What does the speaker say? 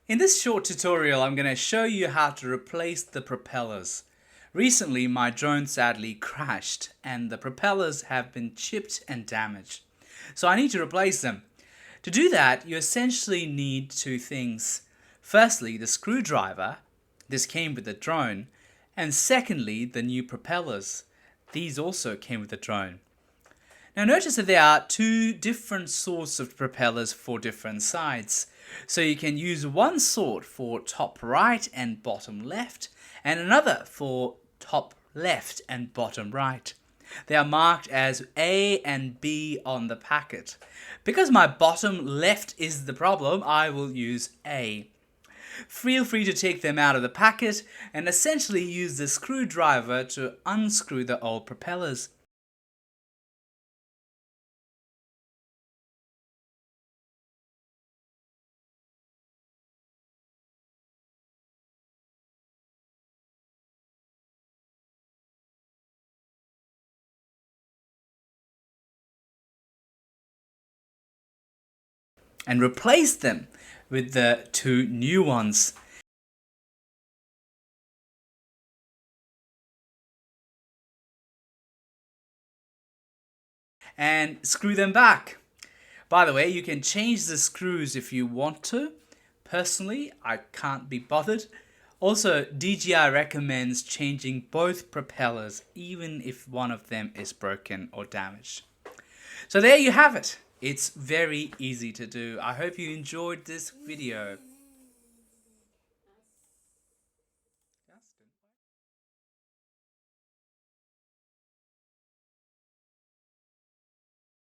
In this short tutorial, I'm going to show you how to replace the propellers. Recently, my drone sadly crashed and the propellers have been chipped and damaged. So I need to replace them. To do that, you essentially need two things. Firstly, the screwdriver. This came with the drone. And secondly, the new propellers. These also came with the drone. Now notice that there are two different sorts of propellers for different sides. So you can use one sort for top right and bottom left, and another for top left and bottom right. They are marked as A and B on the packet. Because my bottom left is the problem, I will use A. Feel free to take them out of the packet and essentially use the screwdriver to unscrew the old propellers. And replace them with the two new ones. And screw them back. By the way, you can change the screws if you want to. Personally, I can't be bothered. Also, DJI recommends changing both propellers even if one of them is broken or damaged. So there you have it. It's very easy to do. I hope you enjoyed this video.